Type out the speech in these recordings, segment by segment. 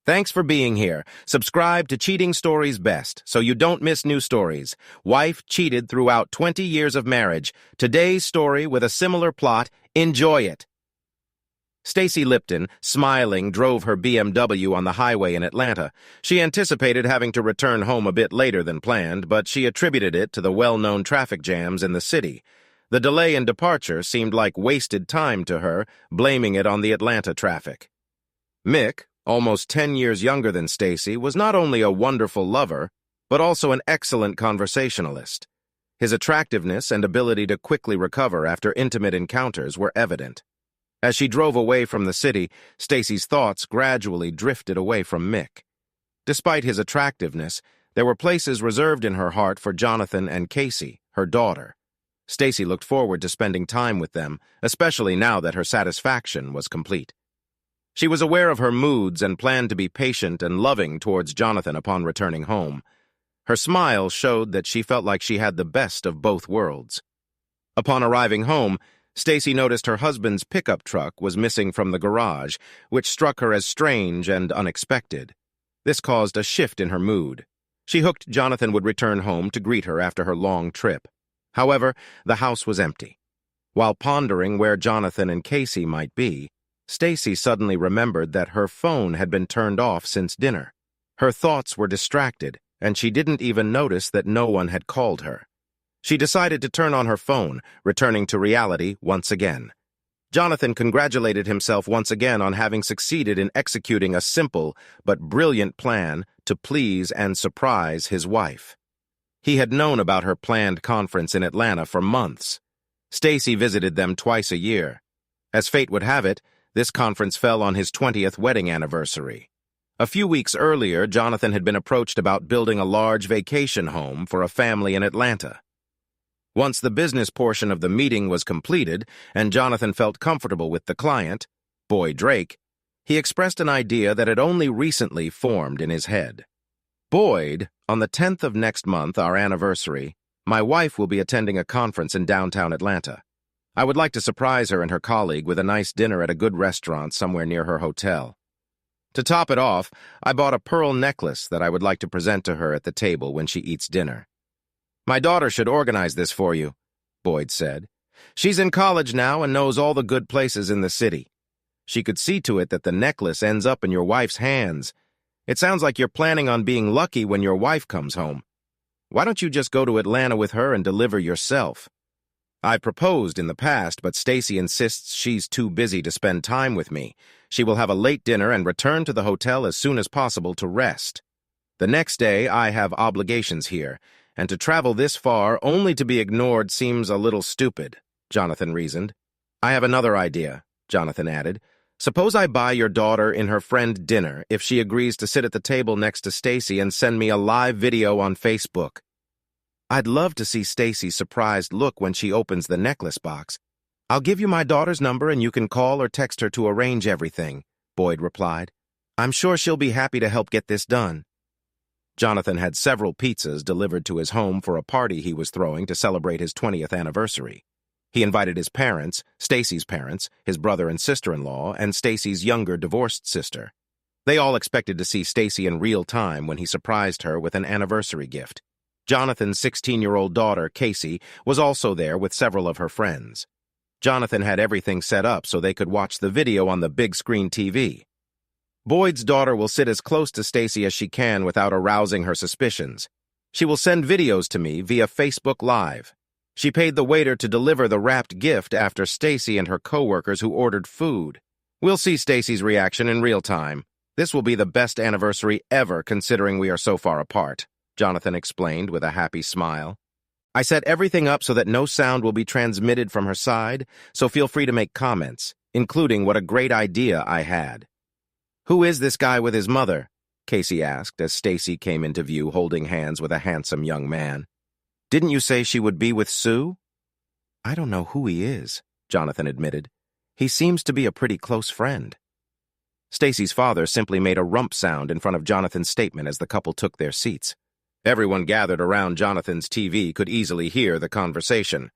Thanks for being here. Subscribe to Cheating Stories Best so you don't miss new stories. Wife cheated throughout 20 years of marriage. Today's story with a similar plot. Enjoy it. Stacy Lipton, smiling, drove her BMW on the highway in Atlanta. She anticipated having to return home a bit later than planned, but she attributed it to the well-known traffic jams in the city. The delay in departure seemed like wasted time to her, blaming it on the Atlanta traffic. Mick, almost 10 years younger than Stacy, was not only a wonderful lover, but also an excellent conversationalist. His attractiveness and ability to quickly recover after intimate encounters were evident. As she drove away from the city, Stacy's thoughts gradually drifted away from Mick. Despite his attractiveness, there were places reserved in her heart for Jonathan and Casey, her daughter. Stacy looked forward to spending time with them, especially now that her satisfaction was complete. She was aware of her moods and planned to be patient and loving towards Jonathan upon returning home. Her smile showed that she felt like she had the best of both worlds. Upon arriving home, Stacy noticed her husband's pickup truck was missing from the garage, which struck her as strange and unexpected. This caused a shift in her mood. She hoped Jonathan would return home to greet her after her long trip. However, the house was empty. While pondering where Jonathan and Casey might be, Stacy suddenly remembered that her phone had been turned off since dinner. Her thoughts were distracted, and she didn't even notice that no one had called her. She decided to turn on her phone, returning to reality once again. Jonathan congratulated himself once again on having succeeded in executing a simple but brilliant plan to please and surprise his wife. He had known about her planned conference in Atlanta for months. Stacy visited them twice a year. As fate would have it, this conference fell on his 20th wedding anniversary. A few weeks earlier, Jonathan had been approached about building a large vacation home for a family in Atlanta. Once the business portion of the meeting was completed and Jonathan felt comfortable with the client, Boyd Drake, he expressed an idea that had only recently formed in his head. Boyd, on the 10th of next month, our anniversary, my wife will be attending a conference in downtown Atlanta. I would like to surprise her and her colleague with a nice dinner at a good restaurant somewhere near her hotel. To top it off, I bought a pearl necklace that I would like to present to her at the table when she eats dinner. My daughter should organize this for you, Boyd said. She's in college now and knows all the good places in the city. She could see to it that the necklace ends up in your wife's hands. It sounds like you're planning on being lucky when your wife comes home. Why don't you just go to Atlanta with her and deliver yourself? I've proposed in the past, but Stacy insists she's too busy to spend time with me. She will have a late dinner and return to the hotel as soon as possible to rest. The next day, I have obligations here, and to travel this far only to be ignored seems a little stupid, Jonathan reasoned. I have another idea, Jonathan added. Suppose I buy your daughter and her friend dinner if she agrees to sit at the table next to Stacy and send me a live video on Facebook. I'd love to see Stacy's surprised look when she opens the necklace box. I'll give you my daughter's number and you can call or text her to arrange everything, Boyd replied. I'm sure she'll be happy to help get this done. Jonathan had several pizzas delivered to his home for a party he was throwing to celebrate his 20th anniversary. He invited his parents, Stacy's parents, his brother and sister-in-law, and Stacy's younger divorced sister. They all expected to see Stacy in real time when he surprised her with an anniversary gift. Jonathan's 16-year-old daughter, Casey, was also there with several of her friends. Jonathan had everything set up so they could watch the video on the big screen TV. Boyd's daughter will sit as close to Stacy as she can without arousing her suspicions. She will send videos to me via Facebook Live. She paid the waiter to deliver the wrapped gift after Stacy and her coworkers who ordered food. We'll see Stacy's reaction in real time. This will be the best anniversary ever considering we are so far apart, Jonathan explained with a happy smile. I set everything up so that no sound will be transmitted from her side, so feel free to make comments, including what a great idea I had. Who is this guy with his mother? Casey asked as Stacy came into view holding hands with a handsome young man. Didn't you say she would be with Sue? I don't know who he is, Jonathan admitted. He seems to be a pretty close friend. Stacy's father simply made a rump sound in front of Jonathan's statement as the couple took their seats. Everyone gathered around Jonathan's TV could easily hear the conversation.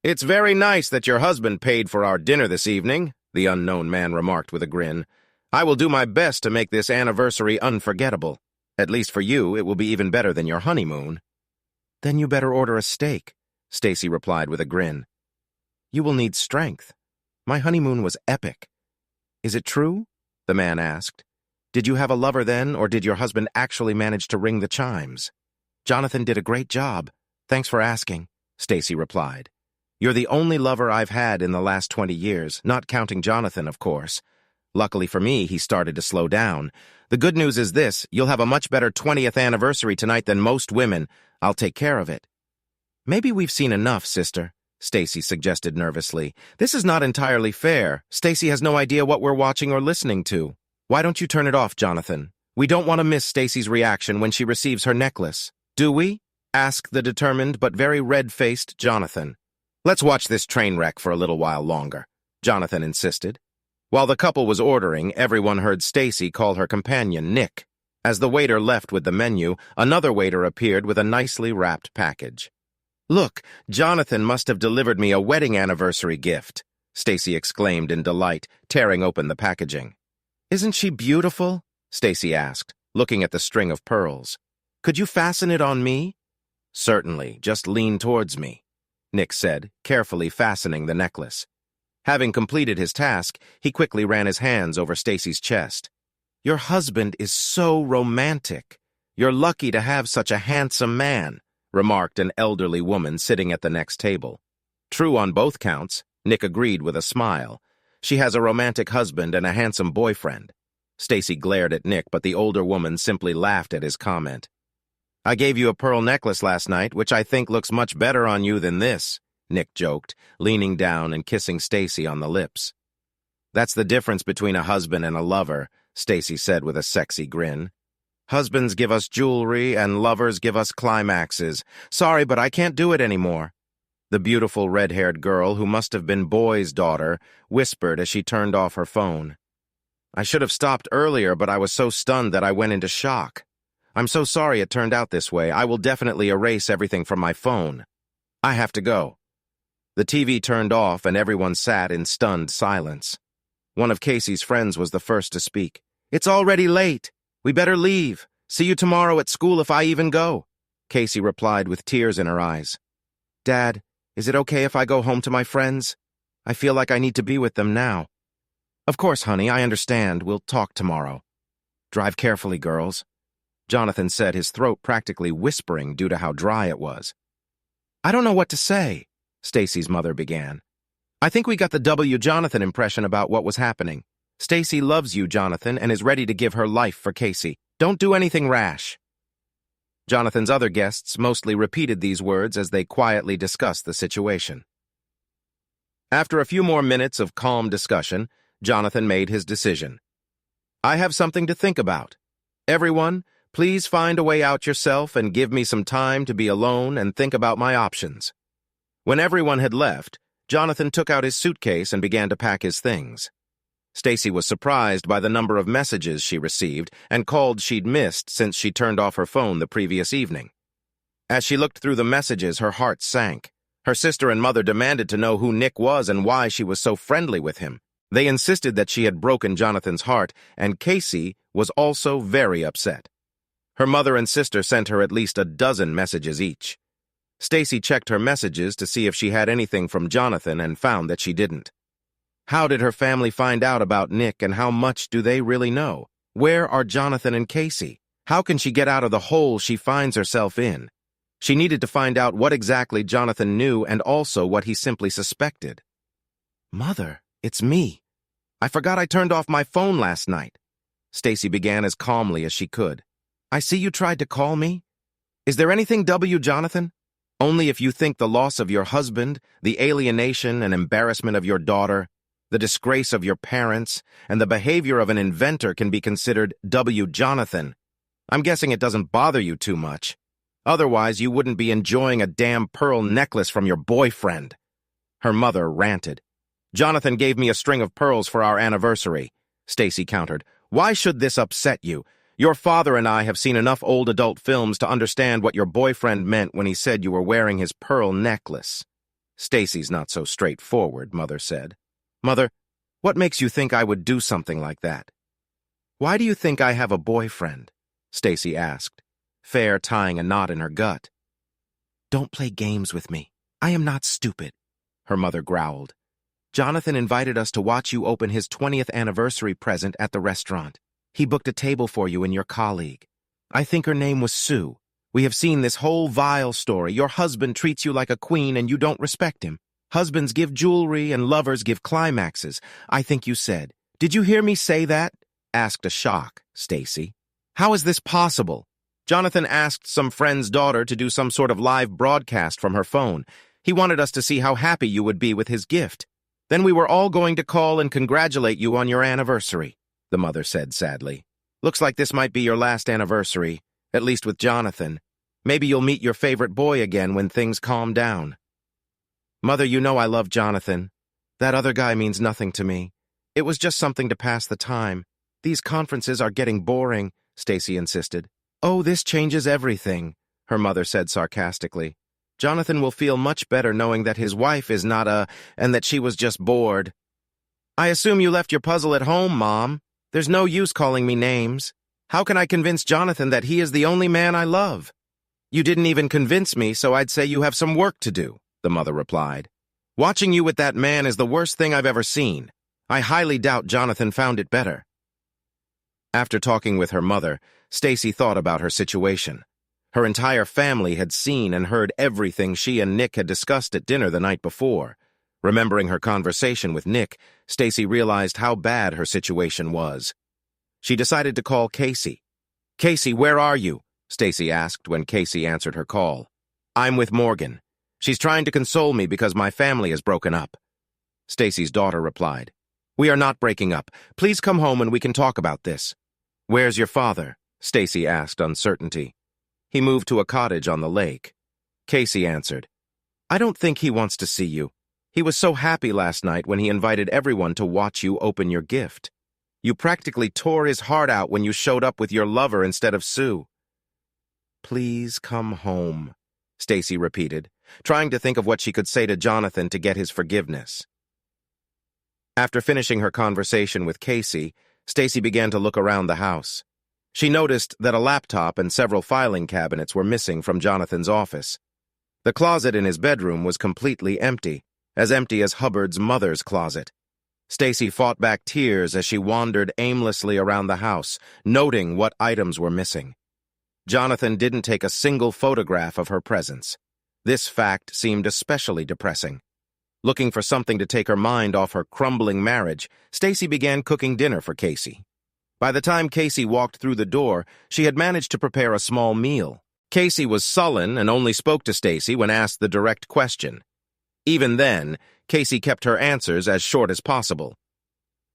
It's very nice that your husband paid for our dinner this evening, the unknown man remarked with a grin. I will do my best to make this anniversary unforgettable. At least for you, it will be even better than your honeymoon." "Then you better order a steak," Stacy replied with a grin. "You will need strength. My honeymoon was epic." "Is it true?" the man asked. "Did you have a lover then, or did your husband actually manage to ring the chimes?" "Jonathan did a great job. Thanks for asking," Stacy replied. "You're the only lover I've had in the last 20 years, not counting Jonathan, of course. Luckily for me, he started to slow down. The good news is this: you'll have a much better 20th anniversary tonight than most women. I'll take care of it." "Maybe we've seen enough, sister," Stacy suggested nervously. "This is not entirely fair. Stacy has no idea what we're watching or listening to. Why don't you turn it off, Jonathan? We don't want to miss Stacy's reaction when she receives her necklace. Do we?" asked the determined but very red-faced Jonathan. "Let's watch this train wreck for a little while longer," Jonathan insisted. While the couple was ordering, everyone heard Stacy call her companion Nick. As the waiter left with the menu, another waiter appeared with a nicely wrapped package. "Look, Jonathan must have delivered me a wedding anniversary gift," Stacy exclaimed in delight, tearing open the packaging. "Isn't she beautiful?" Stacy asked, looking at the string of pearls. "Could you fasten it on me?" "Certainly, just lean towards me," Nick said, carefully fastening the necklace. Having completed his task, he quickly ran his hands over Stacy's chest. "Your husband is so romantic. You're lucky to have such a handsome man," remarked an elderly woman sitting at the next table. "True on both counts," Nick agreed with a smile. "She has a romantic husband and a handsome boyfriend." Stacy glared at Nick, but the older woman simply laughed at his comment. "I gave you a pearl necklace last night, which I think looks much better on you than this," Nick joked, leaning down and kissing Stacy on the lips. "That's the difference between a husband and a lover," Stacy said with a sexy grin. "Husbands give us jewelry and lovers give us climaxes. Sorry, but I can't do it anymore." The beautiful red-haired girl, who must have been Boy's daughter, whispered as she turned off her phone. "I should have stopped earlier, but I was so stunned that I went into shock. I'm so sorry it turned out this way. I will definitely erase everything from my phone. I have to go." The TV turned off and everyone sat in stunned silence. One of Casey's friends was the first to speak. "It's already late. We better leave. See you tomorrow at school if I even go," Casey replied with tears in her eyes. "Dad, is it okay if I go home to my friends? I feel like I need to be with them now." "Of course, honey, I understand. We'll talk tomorrow." "Drive carefully, girls," Jonathan said, his throat practically whispering due to how dry it was. "I don't know what to say," Stacy's mother began. "I think we got the W. Jonathan impression about what was happening. Stacy loves you, Jonathan, and is ready to give her life for Casey. Don't do anything rash." Jonathan's other guests mostly repeated these words as they quietly discussed the situation. After a few more minutes of calm discussion, Jonathan made his decision. "I have something to think about. Everyone, please find a way out yourself and give me some time to be alone and think about my options." When everyone had left, Jonathan took out his suitcase and began to pack his things. Stacy was surprised by the number of messages she received and called she'd missed since she turned off her phone the previous evening. As she looked through the messages, her heart sank. Her sister and mother demanded to know who Nick was and why she was so friendly with him. They insisted that she had broken Jonathan's heart, and Casey was also very upset. Her mother and sister sent her at least a dozen messages each. Stacy checked her messages to see if she had anything from Jonathan and found that she didn't. How did her family find out about Nick, and how much do they really know? Where are Jonathan and Casey? How can she get out of the hole she finds herself in? She needed to find out what exactly Jonathan knew and also what he simply suspected. "Mother, it's me. I forgot I turned off my phone last night." Stacy began as calmly as she could. "I see you tried to call me. Is there anything W, Jonathan? Only if you think the loss of your husband, the alienation and embarrassment of your daughter, the disgrace of your parents, and the behavior of an inventor can be considered W. Jonathan. I'm guessing it doesn't bother you too much. Otherwise, you wouldn't be enjoying a damn pearl necklace from your boyfriend." Her mother ranted. "Jonathan gave me a string of pearls for our anniversary," Stacy countered. "Why should this upset you? Your father and I have seen enough old adult films to understand what your boyfriend meant when he said you were wearing his pearl necklace." "Stacy's not so straightforward," Mother said. "Mother, what makes you think I would do something like that?" Why do you think I have a boyfriend? Stacy asked, Fair tying a knot in her gut. Don't play games with me. I am not stupid, her mother growled. Jonathan invited us to watch you open his 20th anniversary present at the restaurant. He booked a table for you and your colleague. I think her name was Sue. We have seen this whole vile story. Your husband treats you like a queen and you don't respect him. Husbands give jewelry and lovers give climaxes, I think you said. Did you hear me say that? Asked a shock, Stacy. How is this possible? Jonathan asked some friend's daughter to do some sort of live broadcast from her phone. He wanted us to see how happy you would be with his gift. Then we were all going to call and congratulate you on your anniversary, the mother said sadly. Looks like this might be your last anniversary, at least with Jonathan. Maybe you'll meet your favorite boy again when things calm down. Mother, you know I love Jonathan. That other guy means nothing to me. It was just something to pass the time. These conferences are getting boring, Stacy insisted. Oh, this changes everything, her mother said sarcastically. Jonathan will feel much better knowing that his wife is not and that she was just bored. I assume you left your puzzle at home, Mom. There's no use calling me names. How can I convince Jonathan that he is the only man I love? You didn't even convince me, so I'd say you have some work to do, the mother replied. Watching you with that man is the worst thing I've ever seen. I highly doubt Jonathan found it better. After talking with her mother, Stacy thought about her situation. Her entire family had seen and heard everything she and Nick had discussed at dinner the night before. Remembering her conversation with Nick, Stacy realized how bad her situation was. She decided to call Casey. Casey, where are you? Stacy asked when Casey answered her call. I'm with Morgan. She's trying to console me because my family is broken up. Stacy's daughter replied. We are not breaking up. Please come home and we can talk about this. Where's your father? Stacy asked, uncertainty. He moved to a cottage on the lake. Casey answered. I don't think he wants to see you. He was so happy last night when he invited everyone to watch you open your gift. You practically tore his heart out when you showed up with your lover instead of Sue. Please come home, Stacy repeated, trying to think of what she could say to Jonathan to get his forgiveness. After finishing her conversation with Casey, Stacy began to look around the house. She noticed that a laptop and several filing cabinets were missing from Jonathan's office. The closet in his bedroom was completely empty as Hubbard's mother's closet. Stacy fought back tears as she wandered aimlessly around the house, noting what items were missing. Jonathan didn't take a single photograph of her presence. This fact seemed especially depressing. Looking for something to take her mind off her crumbling marriage, Stacy began cooking dinner for Casey. By the time Casey walked through the door, she had managed to prepare a small meal. Casey was sullen and only spoke to Stacy when asked the direct question. Even then, Casey kept her answers as short as possible.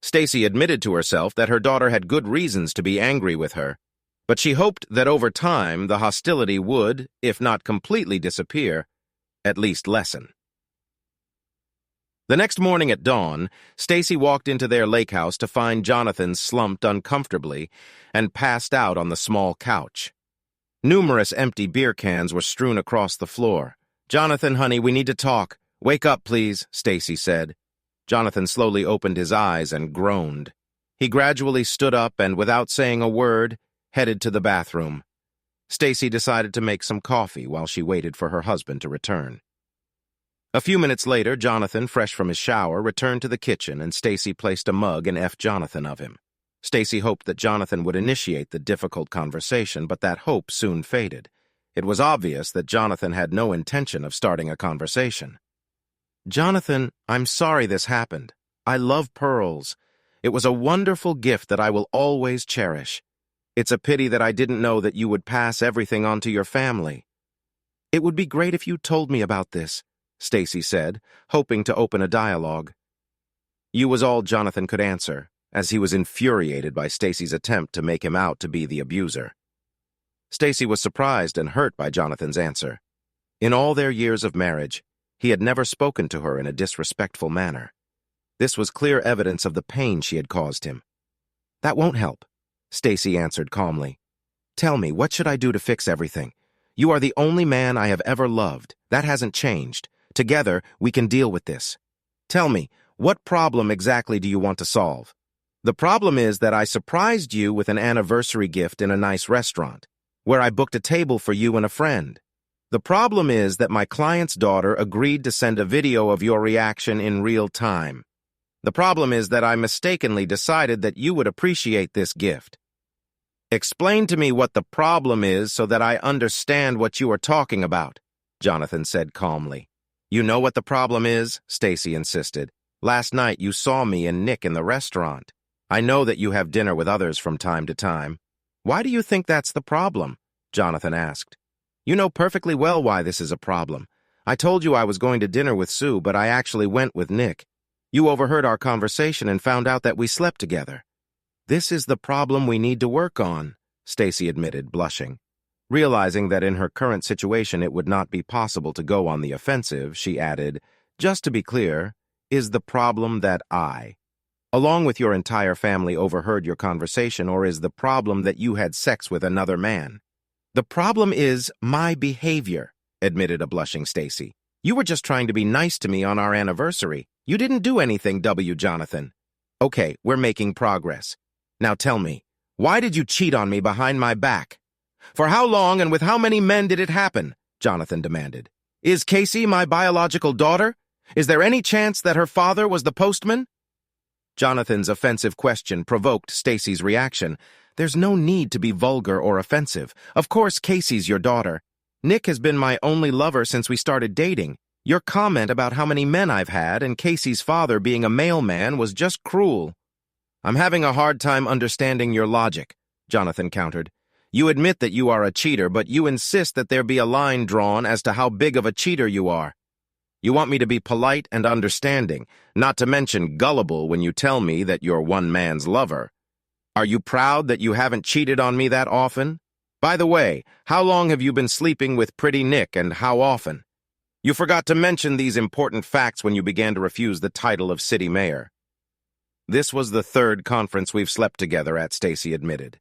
Stacy admitted to herself that her daughter had good reasons to be angry with her, but she hoped that over time the hostility would, if not completely disappear, at least lessen. The next morning at dawn, Stacy walked into their lake house to find Jonathan slumped uncomfortably and passed out on the small couch. Numerous empty beer cans were strewn across the floor. Jonathan, honey, we need to talk. Wake up, please, Stacy said. Jonathan slowly opened his eyes and groaned. He gradually stood up and, without saying a word, headed to the bathroom. Stacy decided to make some coffee while she waited for her husband to return. A few minutes later, Jonathan, fresh from his shower, returned to the kitchen and Stacy placed a mug and Jonathan of him. Stacy hoped that Jonathan would initiate the difficult conversation, but that hope soon faded. It was obvious that Jonathan had no intention of starting a conversation. Jonathan, I'm sorry this happened. I love pearls. It was a wonderful gift that I will always cherish. It's a pity that I didn't know that you would pass everything on to your family. It would be great if you told me about this, Stacy said, hoping to open a dialogue. You was all Jonathan could answer, as he was infuriated by Stacy's attempt to make him out to be the abuser. Stacy was surprised and hurt by Jonathan's answer. In all their years of marriage, he had never spoken to her in a disrespectful manner. This was clear evidence of the pain she had caused him. That won't help, Stacy answered calmly. Tell me, what should I do to fix everything? You are the only man I have ever loved. That hasn't changed. Together, we can deal with this. Tell me, what problem exactly do you want to solve? The problem is that I surprised you with an anniversary gift in a nice restaurant, where I booked a table for you and a friend. The problem is that my client's daughter agreed to send a video of your reaction in real time. The problem is that I mistakenly decided that you would appreciate this gift. Explain to me what the problem is so that I understand what you are talking about, Jonathan said calmly. You know what the problem is? Stacy insisted. Last night you saw me and Nick in the restaurant. I know that you have dinner with others from time to time. Why do you think that's the problem? Jonathan asked. You know perfectly well why this is a problem. I told you I was going to dinner with Sue, but I actually went with Nick. You overheard our conversation and found out that we slept together. This is the problem we need to work on, Stacy admitted, blushing. Realizing that in her current situation it would not be possible to go on the offensive, she added, just to be clear, is the problem that I, along with your entire family, overheard your conversation, or is the problem that you had sex with another man? The problem is my behavior, admitted a blushing Stacy. You were just trying to be nice to me on our anniversary. You didn't do anything, Jonathan. Okay, we're making progress. Now tell me, why did you cheat on me behind my back? For how long and with how many men did it happen? Jonathan demanded. Is Casey my biological daughter? Is there any chance that her father was the postman? Jonathan's offensive question provoked Stacy's reaction. There's no need to be vulgar or offensive. Of course Casey's your daughter. Nick has been my only lover since we started dating. Your comment about how many men I've had and Casey's father being a mailman was just cruel. I'm having a hard time understanding your logic, Jonathan countered. You admit that you are a cheater, but you insist that there be a line drawn as to how big of a cheater you are. You want me to be polite and understanding, not to mention gullible when you tell me that you're one man's lover. Are you proud that you haven't cheated on me that often? By the way, how long have you been sleeping with Pretty Nick and how often? You forgot to mention these important facts when you began to refuse the title of city mayor. This was the third conference we've slept together at, Stacy admitted.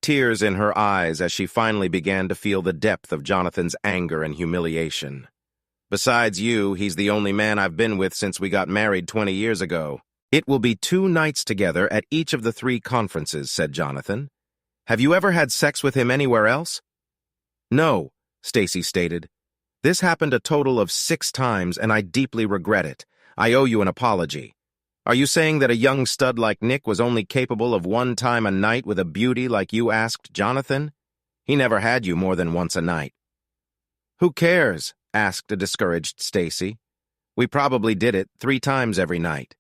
Tears in her eyes as she finally began to feel the depth of Jonathan's anger and humiliation. Besides you, he's the only man I've been with since we got married 20 years ago. It will be 2 nights together at each of the 3 conferences, said Jonathan. Have you ever had sex with him anywhere else? No, Stacy stated. This happened a total of 6 times, and I deeply regret it. I owe you an apology. Are you saying that a young stud like Nick was only capable of 1 time a night with a beauty like you asked Jonathan? He never had you more than once a night. Who cares? Asked a discouraged Stacy. We probably did it 3 times every night.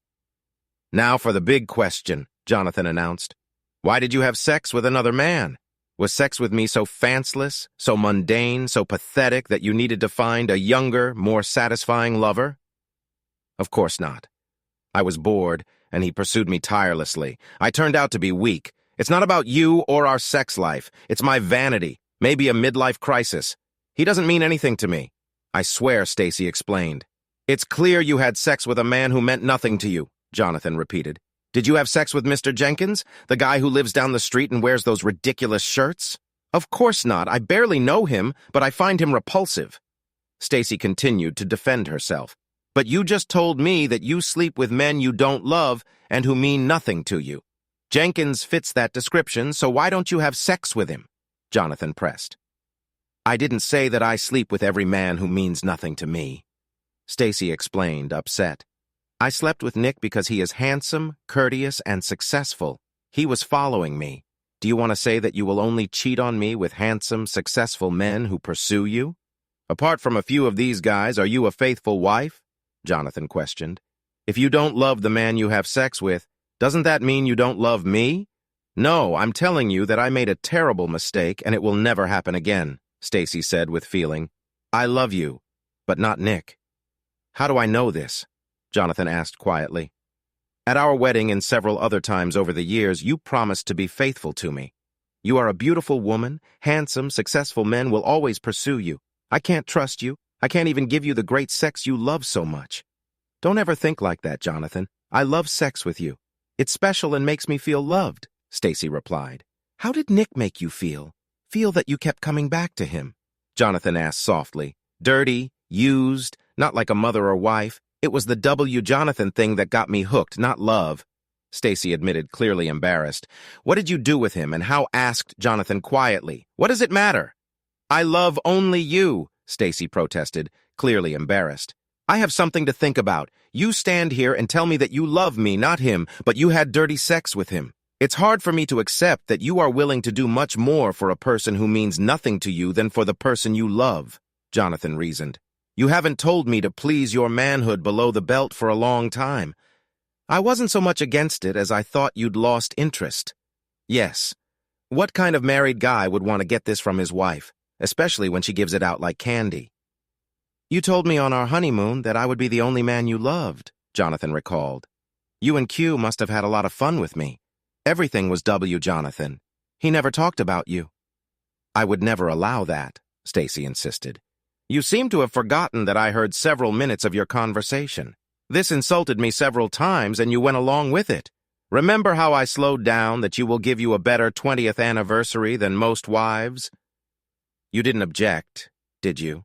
Now for the big question, Jonathan announced. Why did you have sex with another man? Was sex with me so fanceless, so mundane, so pathetic that you needed to find a younger, more satisfying lover? Of course not. I was bored, and he pursued me tirelessly. I turned out to be weak. It's not about you or our sex life. It's my vanity, maybe a midlife crisis. He doesn't mean anything to me. I swear, Stacy explained. It's clear you had sex with a man who meant nothing to you, Jonathan repeated. Did you have sex with Mr. Jenkins, the guy who lives down the street and wears those ridiculous shirts? Of course not. I barely know him, but I find him repulsive. Stacy continued to defend herself. But you just told me that you sleep with men you don't love and who mean nothing to you. Jenkins fits that description, so why don't you have sex with him? Jonathan pressed. I didn't say that I sleep with every man who means nothing to me. Stacy explained, upset. I slept with Nick because he is handsome, courteous, and successful. He was following me. Do you want to say that you will only cheat on me with handsome, successful men who pursue you? Apart from a few of these guys, are you a faithful wife? Jonathan questioned. If you don't love the man you have sex with, doesn't that mean you don't love me? No, I'm telling you that I made a terrible mistake and it will never happen again, Stacy said with feeling. I love you, but not Nick. How do I know this? Jonathan asked quietly. At our wedding and several other times over the years, you promised to be faithful to me. You are a beautiful woman. Handsome, successful men will always pursue you. I can't trust you. I can't even give you the great sex you love so much. Don't ever think like that, Jonathan. I love sex with you. It's special and makes me feel loved, Stacy replied. How did Nick make you feel? Feel that you kept coming back to him? Jonathan asked softly. Dirty, used, not like a mother or wife. It was the Jonathan thing that got me hooked, not love. Stacy admitted, clearly embarrassed. What did you do with him, and how? Asked Jonathan quietly. What does it matter? I love only you, Stacy protested, clearly embarrassed. I have something to think about. You stand here and tell me that you love me, not him, but you had dirty sex with him. It's hard for me to accept that you are willing to do much more for a person who means nothing to you than for the person you love, Jonathan reasoned. You haven't told me to please your manhood below the belt for a long time. I wasn't so much against it as I thought you'd lost interest. Yes. What kind of married guy would want to get this from his wife, especially when she gives it out like candy? You told me on our honeymoon that I would be the only man you loved, Jonathan recalled. You and Q must have had a lot of fun with me. Everything was W, Jonathan. He never talked about you. I would never allow that, Stacy insisted. You seem to have forgotten that I heard several minutes of your conversation. This insulted me several times, and you went along with it. Remember how I slowed down that you will give you a better 20th anniversary than most wives? You didn't object, did you?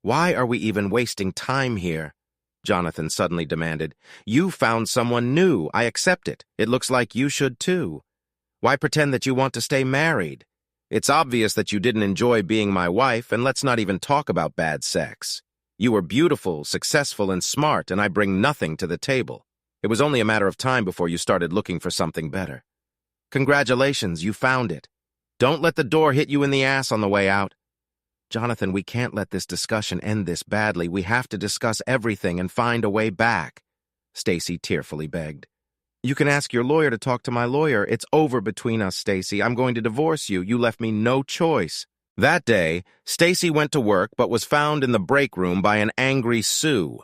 Why are we even wasting time here? Jonathan suddenly demanded. You found someone new. I accept it. It looks like you should too. Why pretend that you want to stay married? It's obvious that you didn't enjoy being my wife, and let's not even talk about bad sex. You were beautiful, successful, and smart, and I bring nothing to the table. It was only a matter of time before you started looking for something better. Congratulations, you found it. Don't let the door hit you in the ass on the way out. Jonathan, we can't let this discussion end this badly. We have to discuss everything and find a way back, Stacy tearfully begged. You can ask your lawyer to talk to my lawyer. It's over between us, Stacy. I'm going to divorce you. You left me no choice. That day, Stacy went to work but was found in the break room by an angry Sue.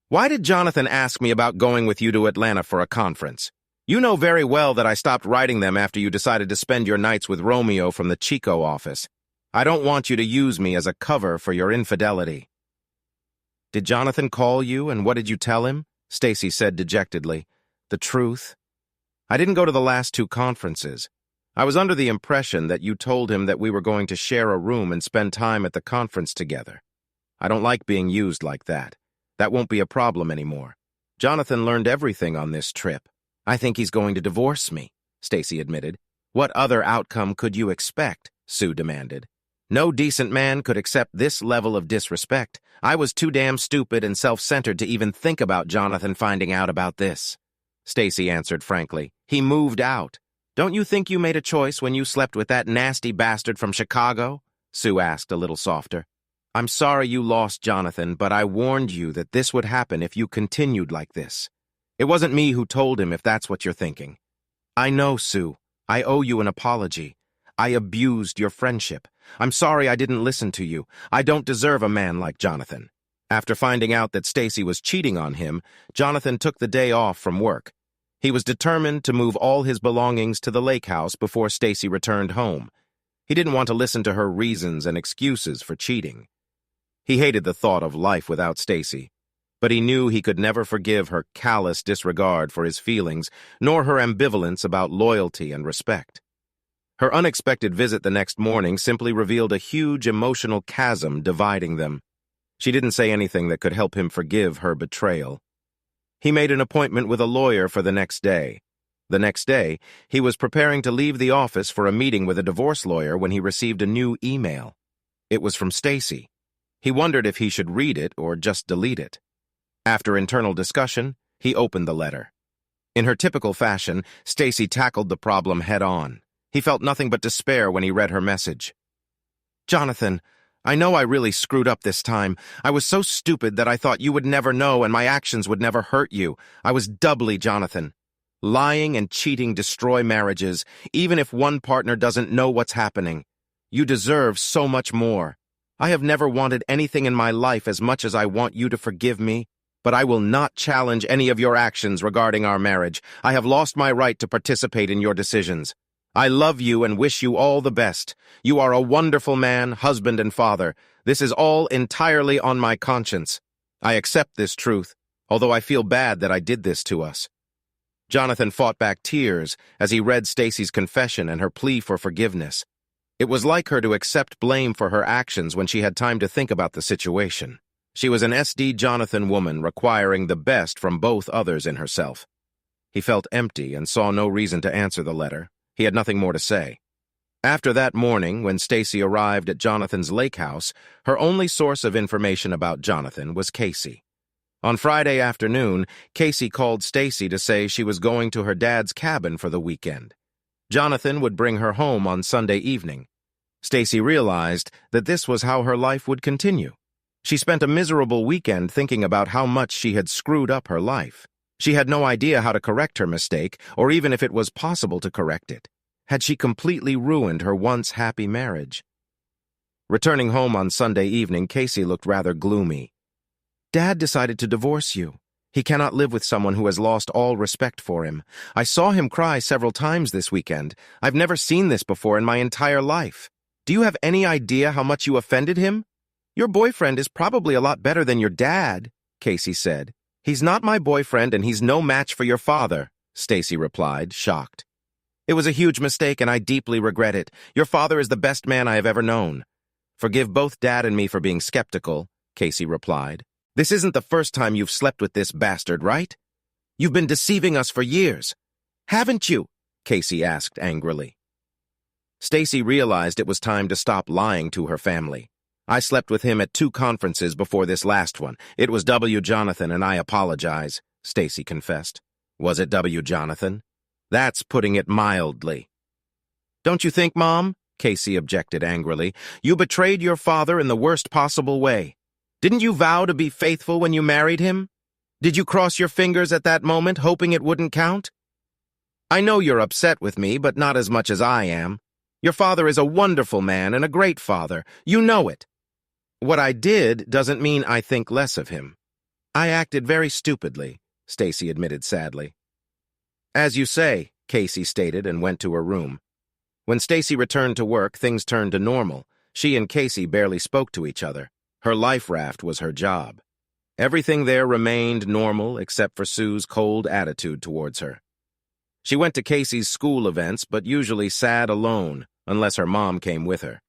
Why did Jonathan ask me about going with you to Atlanta for a conference? You know very well that I stopped writing them after you decided to spend your nights with Romeo from the Chico office. I don't want you to use me as a cover for your infidelity. Did Jonathan call you, and what did you tell him? Stacy said dejectedly. The truth? I didn't go to the last two conferences. I was under the impression that you told him that we were going to share a room and spend time at the conference together. I don't like being used like that. That won't be a problem anymore. Jonathan learned everything on this trip. I think he's going to divorce me, Stacy admitted. What other outcome could you expect? Sue demanded. No decent man could accept this level of disrespect. I was too damn stupid and self-centered to even think about Jonathan finding out about this. Stacy answered frankly. He moved out. Don't you think you made a choice when you slept with that nasty bastard from Chicago? Sue asked a little softer. I'm sorry you lost Jonathan, but I warned you that this would happen if you continued like this. It wasn't me who told him, if that's what you're thinking. I know, Sue. I owe you an apology. I abused your friendship. I'm sorry I didn't listen to you. I don't deserve a man like Jonathan. After finding out that Stacy was cheating on him, Jonathan took the day off from work. He was determined to move all his belongings to the lake house before Stacy returned home. He didn't want to listen to her reasons and excuses for cheating. He hated the thought of life without Stacy, but he knew he could never forgive her callous disregard for his feelings, nor her ambivalence about loyalty and respect. Her unexpected visit the next morning simply revealed a huge emotional chasm dividing them. She didn't say anything that could help him forgive her betrayal. He made an appointment with a lawyer for the next day. The next day, he was preparing to leave the office for a meeting with a divorce lawyer when he received a new email. It was from Stacy. He wondered if he should read it or just delete it. After internal discussion, he opened the letter. In her typical fashion, Stacy tackled the problem head-on. He felt nothing but despair when he read her message. Jonathan, I know I really screwed up this time. I was so stupid that I thought you would never know and my actions would never hurt you. I was doubly Jonathan. Lying and cheating destroy marriages, even if one partner doesn't know what's happening. You deserve so much more. I have never wanted anything in my life as much as I want you to forgive me, but I will not challenge any of your actions regarding our marriage. I have lost my right to participate in your decisions. I love you and wish you all the best. You are a wonderful man, husband, and father. This is all entirely on my conscience. I accept this truth, although I feel bad that I did this to us. Jonathan fought back tears as he read Stacy's confession and her plea for forgiveness. It was like her to accept blame for her actions when she had time to think about the situation. She was an SD Jonathan woman requiring the best from both others in herself. He felt empty and saw no reason to answer the letter. He had nothing more to say. After that morning, when Stacy arrived at Jonathan's lake house, her only source of information about Jonathan was Casey. On Friday afternoon, Casey called Stacy to say she was going to her dad's cabin for the weekend. Jonathan would bring her home on Sunday evening. Stacy realized that this was how her life would continue. She spent a miserable weekend thinking about how much she had screwed up her life. She had no idea how to correct her mistake, or even if it was possible to correct it. Had she completely ruined her once happy marriage? Returning home on Sunday evening, Casey looked rather gloomy. "Dad decided to divorce you. He cannot live with someone who has lost all respect for him. I saw him cry several times this weekend. I've never seen this before in my entire life. Do you have any idea how much you offended him? Your boyfriend is probably a lot better than your dad," Casey said. "He's not my boyfriend and he's no match for your father," Stacy replied, shocked. "It was a huge mistake and I deeply regret it. Your father is the best man I have ever known." "Forgive both Dad and me for being skeptical," Casey replied. "This isn't the first time you've slept with this bastard, right? You've been deceiving us for years. Haven't you?" Casey asked angrily. Stacy realized it was time to stop lying to her family. "I slept with him at 2 conferences before this last one. It was W. Jonathan, and I apologize," Stacy confessed. "Was it W. Jonathan? That's putting it mildly." "Don't you think, Mom?" Casey objected angrily. "You betrayed your father in the worst possible way. Didn't you vow to be faithful when you married him? Did you cross your fingers at that moment, hoping it wouldn't count? I know you're upset with me, but not as much as I am. Your father is a wonderful man and a great father. You know it. What I did doesn't mean I think less of him. I acted very stupidly," Stacy admitted sadly. "As you say," Casey stated and went to her room. When Stacy returned to work, things turned to normal. She and Casey barely spoke to each other. Her life raft was her job. Everything there remained normal except for Sue's cold attitude towards her. She went to Casey's school events, but usually sat alone, unless her mom came with her.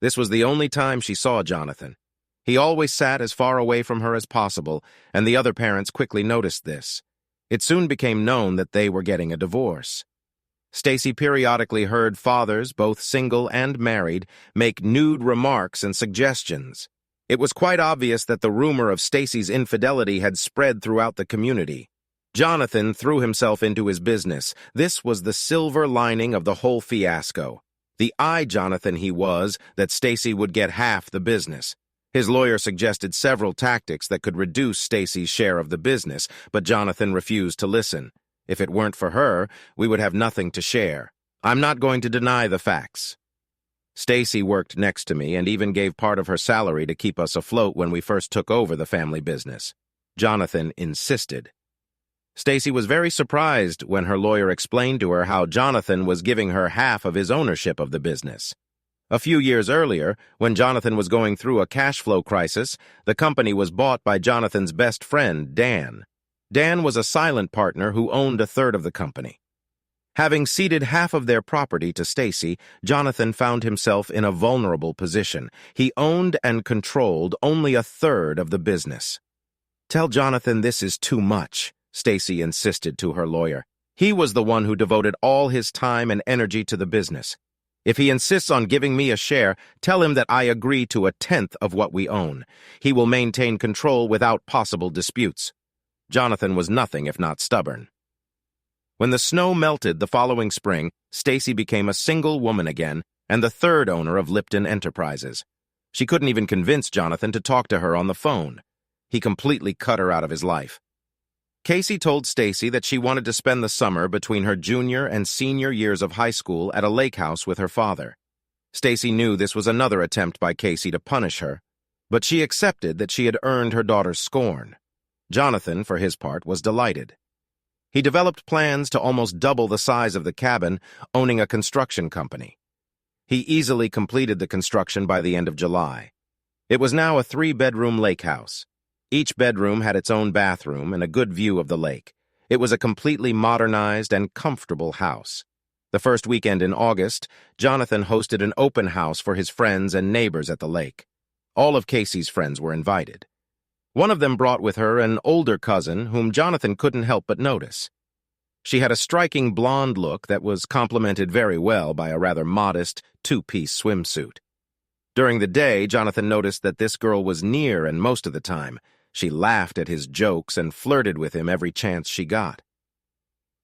This was the only time she saw Jonathan. He always sat as far away from her as possible, and the other parents quickly noticed this. It soon became known that they were getting a divorce. Stacy periodically heard fathers, both single and married, make nude remarks and suggestions. It was quite obvious that the rumor of Stacy's infidelity had spread throughout the community. Jonathan threw himself into his business. This was the silver lining of the whole fiasco. The Jonathan he was, that Stacy would get half the business. His lawyer suggested several tactics that could reduce Stacy's share of the business, but Jonathan refused to listen. "If it weren't for her, we would have nothing to share. I'm not going to deny the facts. Stacy worked next to me and even gave part of her salary to keep us afloat when we first took over the family business." Jonathan insisted. Stacy was very surprised when her lawyer explained to her how Jonathan was giving her half of his ownership of the business. A few years earlier, when Jonathan was going through a cash flow crisis, the company was bought by Jonathan's best friend, Dan. Dan was a silent partner who owned a third of the company. Having ceded half of their property to Stacy, Jonathan found himself in a vulnerable position. He owned and controlled only a third of the business. "Tell Jonathan this is too much," Stacy insisted to her lawyer. "He was the one who devoted all his time and energy to the business. If he insists on giving me a share, tell him that I agree to 1/10 of what we own. He will maintain control without possible disputes." Jonathan was nothing if not stubborn. When the snow melted the following spring, Stacy became a single woman again and the third owner of Lipton Enterprises. She couldn't even convince Jonathan to talk to her on the phone. He completely cut her out of his life. Casey told Stacy that she wanted to spend the summer between her junior and senior years of high school at a lake house with her father. Stacy knew this was another attempt by Casey to punish her, but she accepted that she had earned her daughter's scorn. Jonathan, for his part, was delighted. He developed plans to almost double the size of the cabin, owning a construction company. He easily completed the construction by the end of July. It was now a 3-bedroom lake house. Each bedroom had its own bathroom and a good view of the lake. It was a completely modernized and comfortable house. The first weekend in August, Jonathan hosted an open house for his friends and neighbors at the lake. All of Casey's friends were invited. One of them brought with her an older cousin whom Jonathan couldn't help but notice. She had a striking blonde look that was complemented very well by a rather modest two-piece swimsuit. During the day, Jonathan noticed that this girl was near, and most of the time, she laughed at his jokes and flirted with him every chance she got.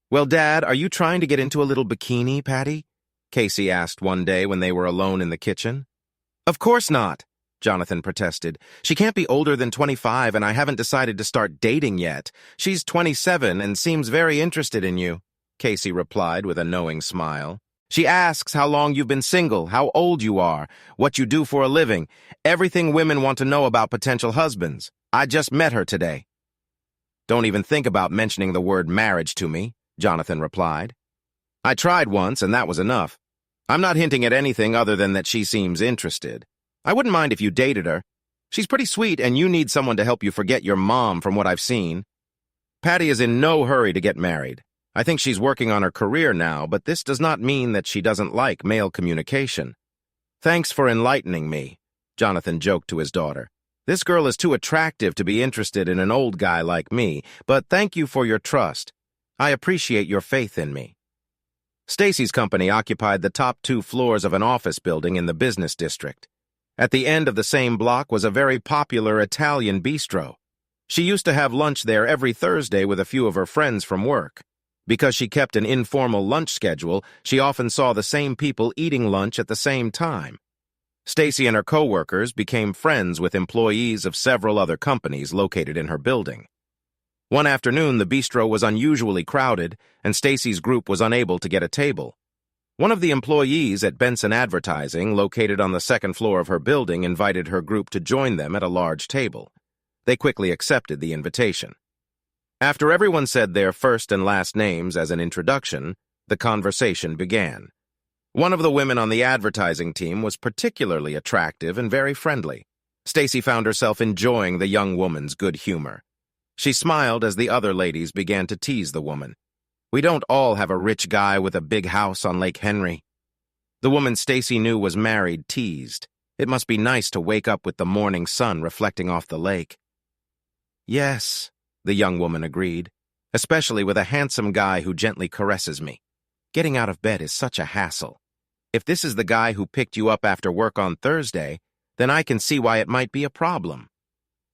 "Well, Dad, are you trying to get into a little bikini, Patty?" Casey asked one day when they were alone in the kitchen. "Of course not," Jonathan protested. "She can't be older than 25, and I haven't decided to start dating yet. She's 27 and seems very interested in you," Casey replied with a knowing smile. "She asks how long you've been single, how old you are, what you do for a living, everything women want to know about potential husbands. I just met her today." "Don't even think about mentioning the word marriage to me," Jonathan replied. "I tried once, and that was enough. I'm not hinting at anything other than that she seems interested. I wouldn't mind if you dated her. She's pretty sweet, and you need someone to help you forget your mom from what I've seen. Patty is in no hurry to get married. I think she's working on her career now, but this does not mean that she doesn't like male communication. Thanks for enlightening me," Jonathan joked to his daughter. "This girl is too attractive to be interested in an old guy like me, but thank you for your trust. I appreciate your faith in me." Stacy's company occupied the top 2 floors of an office building in the business district. At the end of the same block was a very popular Italian bistro. She used to have lunch there every Thursday with a few of her friends from work. Because she kept an informal lunch schedule, she often saw the same people eating lunch at the same time. Stacy and her co-workers became friends with employees of several other companies located in her building. One afternoon, the bistro was unusually crowded, and Stacy's group was unable to get a table. One of the employees at Benson Advertising, located on the second floor of her building, invited her group to join them at a large table. They quickly accepted the invitation. After everyone said their first and last names as an introduction, the conversation began. One of the women on the advertising team was particularly attractive and very friendly. Stacy found herself enjoying the young woman's good humor. She smiled as the other ladies began to tease the woman. "We don't all have a rich guy with a big house on Lake Henry." The woman Stacy knew was married teased. "It must be nice to wake up with the morning sun reflecting off the lake." "Yes," the young woman agreed, "especially with a handsome guy who gently caresses me. Getting out of bed is such a hassle. If this is the guy who picked you up after work on Thursday, then I can see why it might be a problem."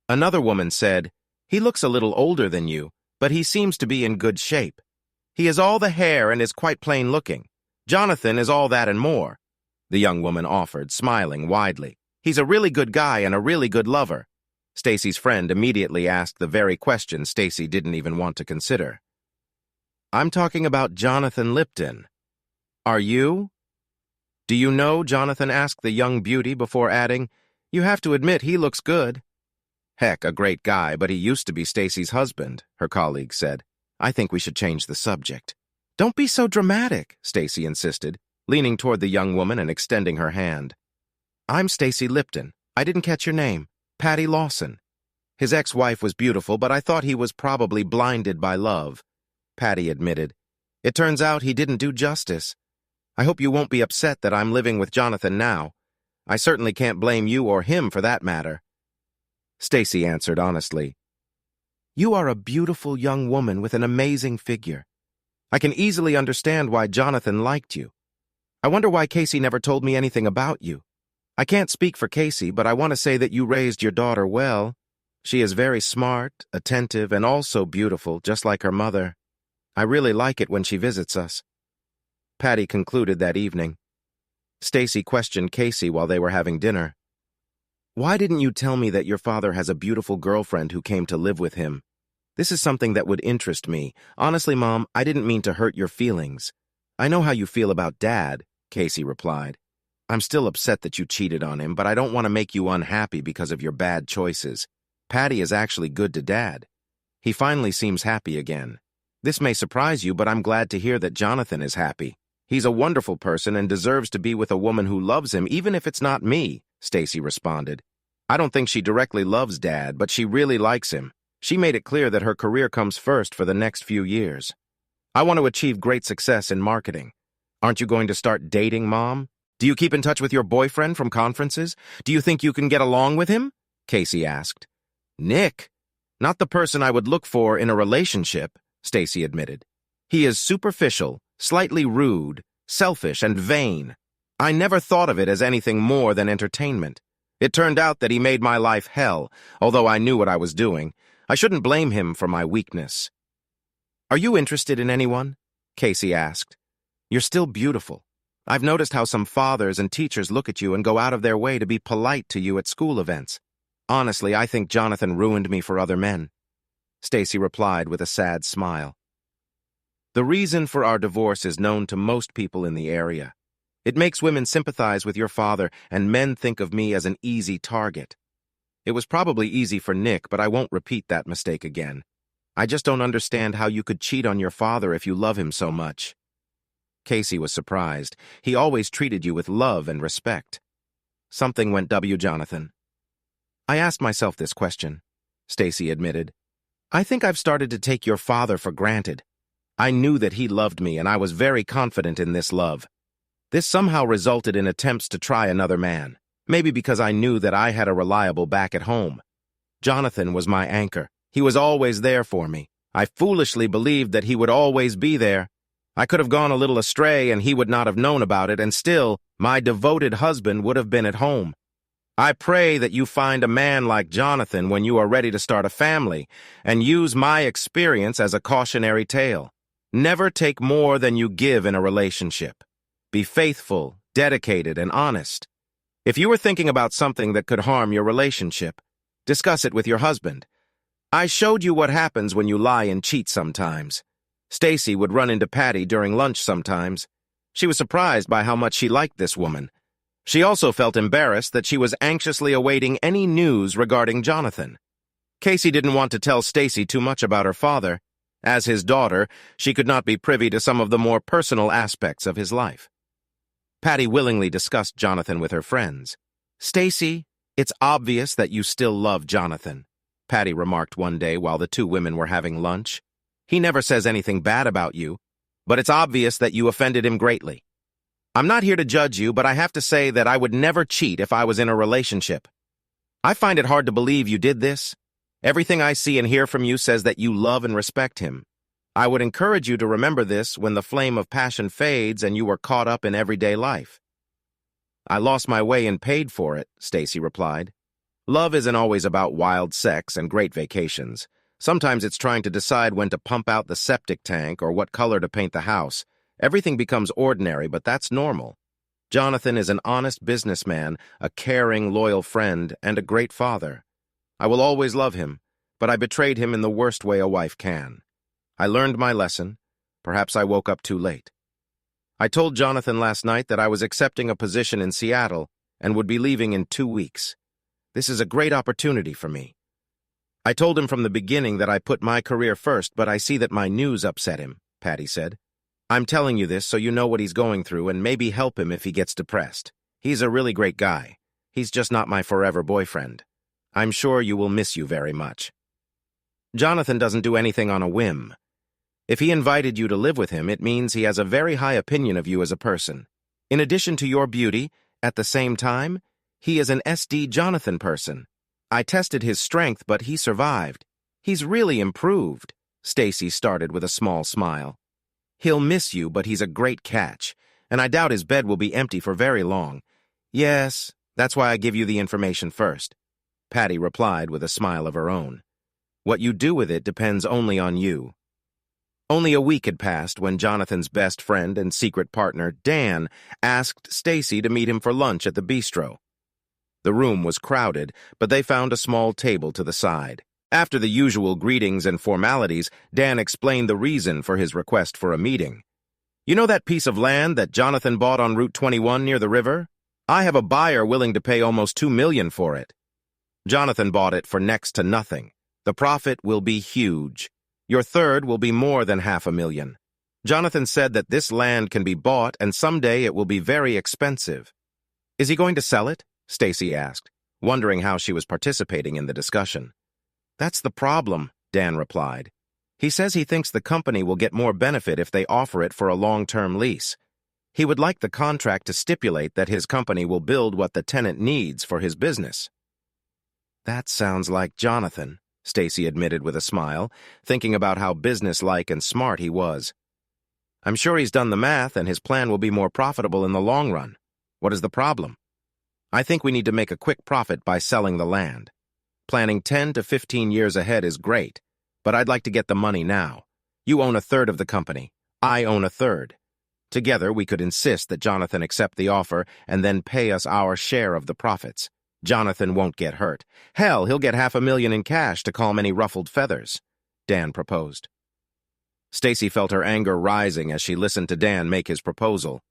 Another woman said, "He looks a little older than you, but he seems to be in good shape. He has all the hair and is quite plain-looking. Jonathan is all that and more," the young woman offered, smiling widely. "He's a really good guy and a really good lover." Stacy's friend immediately asked the very question Stacy didn't even want to consider. "I'm talking about Jonathan Lipton. Are you?" "Do you know?" Jonathan asked the young beauty before adding, "You have to admit he looks good." "Heck, a great guy, but he used to be Stacy's husband," her colleague said. "I think we should change the subject." "Don't be so dramatic," Stacy insisted, leaning toward the young woman and extending her hand. "I'm Stacy Lipton. I didn't catch your name. Patty Lawson. His ex-wife was beautiful, but I thought he was probably blinded by love," Patty admitted. "It turns out he didn't do justice. I hope you won't be upset that I'm living with Jonathan now. I certainly can't blame you or him for that matter." Stacy answered honestly, "You are a beautiful young woman with an amazing figure. I can easily understand why Jonathan liked you. I wonder why Casey never told me anything about you. I can't speak for Casey, but I want to say that you raised your daughter well. She is very smart, attentive, and also beautiful, just like her mother. I really like it when she visits us." Patty concluded that evening. Stacy questioned Casey while they were having dinner. "Why didn't you tell me that your father has a beautiful girlfriend who came to live with him? This is something that would interest me. Honestly, Mom, I didn't mean to hurt your feelings. I know how you feel about Dad," Casey replied. "I'm still upset that you cheated on him, but I don't want to make you unhappy because of your bad choices. Patty is actually good to Dad. He finally seems happy again. This may surprise you, but I'm glad to hear that Jonathan is happy. He's a wonderful person and deserves to be with a woman who loves him, even if it's not me," Stacy responded. "I don't think she directly loves Dad, but she really likes him. She made it clear that her career comes first for the next few years. I want to achieve great success in marketing. Aren't you going to start dating, Mom? Do you keep in touch with your boyfriend from conferences? Do you think you can get along with him?" Casey asked. "Nick, not the person I would look for in a relationship," Stacy admitted. He is superficial, slightly rude, selfish, and vain. I never thought of it as anything more than entertainment. It turned out that he made my life hell, although I knew what I was doing. I shouldn't blame him for my weakness. Are you interested in anyone? Casey asked. You're still beautiful. I've noticed how some fathers and teachers look at you and go out of their way to be polite to you at school events. Honestly, I think Jonathan ruined me for other men. Stacy replied with a sad smile. The reason for our divorce is known to most people in the area. It makes women sympathize with your father, and men think of me as an easy target. It was probably easy for Nick, but I won't repeat that mistake again. I just don't understand how you could cheat on your father if you love him so much. Casey was surprised. He always treated you with love and respect. Something went Jonathan. I asked myself this question, Stacy admitted. I think I've started to take your father for granted. I knew that he loved me, and I was very confident in this love. This somehow resulted in attempts to try another man, maybe because I knew that I had a reliable back at home. Jonathan was my anchor. He was always there for me. I foolishly believed that he would always be there. I could have gone a little astray and he would not have known about it, and still, my devoted husband would have been at home. I pray that you find a man like Jonathan when you are ready to start a family, and use my experience as a cautionary tale. Never take more than you give in a relationship. Be faithful, dedicated, and honest. If you are thinking about something that could harm your relationship, discuss it with your husband. I showed you what happens when you lie and cheat sometimes. Stacy would run into Patty during lunch sometimes. She was surprised by how much she liked this woman. She also felt embarrassed that she was anxiously awaiting any news regarding Jonathan. Casey didn't want to tell Stacy too much about her father. As his daughter, she could not be privy to some of the more personal aspects of his life. Patty willingly discussed Jonathan with her friends. Stacy, it's obvious that you still love Jonathan, Patty remarked one day while the two women were having lunch. He never says anything bad about you, but it's obvious that you offended him greatly. I'm not here to judge you, but I have to say that I would never cheat if I was in a relationship. I find it hard to believe you did this. Everything I see and hear from you says that you love and respect him. I would encourage you to remember this when the flame of passion fades and you are caught up in everyday life. I lost my way and paid for it, Stacy replied. Love isn't always about wild sex and great vacations. Sometimes it's trying to decide when to pump out the septic tank or what color to paint the house. Everything becomes ordinary, but that's normal. Jonathan is an honest businessman, a caring, loyal friend, and a great father. I will always love him, but I betrayed him in the worst way a wife can. I learned my lesson. Perhaps I woke up too late. I told Jonathan last night that I was accepting a position in Seattle and would be leaving in 2 weeks. This is a great opportunity for me. I told him from the beginning that I put my career first, but I see that my news upset him, Patty said. I'm telling you this so you know what he's going through and maybe help him if he gets depressed. He's a really great guy. He's just not my forever boyfriend. I'm sure you will miss you very much. Jonathan doesn't do anything on a whim. If he invited you to live with him, it means he has a very high opinion of you as a person. In addition to your beauty, at the same time, he is an SD Jonathan person. I tested his strength, but he survived. He's really improved, Stacy started with a small smile. He'll miss you, but he's a great catch, and I doubt his bed will be empty for very long. Yes, that's why I give you the information first, Patty replied with a smile of her own. What you do with it depends only on you. Only a week had passed when Jonathan's best friend and secret partner, Dan, asked Stacy to meet him for lunch at the bistro. The room was crowded, but they found a small table to the side. After the usual greetings and formalities, Dan explained the reason for his request for a meeting. You know that piece of land that Jonathan bought on Route 21 near the river? I have a buyer willing to pay almost $2 million for it. Jonathan bought it for next to nothing. The profit will be huge. Your third will be more than $500,000. Jonathan said that this land can be bought and someday it will be very expensive. Is he going to sell it? Stacy asked, wondering how she was participating in the discussion. That's the problem, Dan replied. He says he thinks the company will get more benefit if they offer it for a long-term lease. He would like the contract to stipulate that his company will build what the tenant needs for his business. That sounds like Jonathan, Stacy admitted with a smile, thinking about how businesslike and smart he was. I'm sure he's done the math and his plan will be more profitable in the long run. What is the problem? I think we need to make a quick profit by selling the land. Planning 10 to 15 years ahead is great, but I'd like to get the money now. You own a third of the company. I own a third. Together, we could insist that Jonathan accept the offer and then pay us our share of the profits. Jonathan won't get hurt. Hell, he'll get $500,000 in cash to calm any ruffled feathers, Dan proposed. Stacy felt her anger rising as she listened to Dan make his proposal.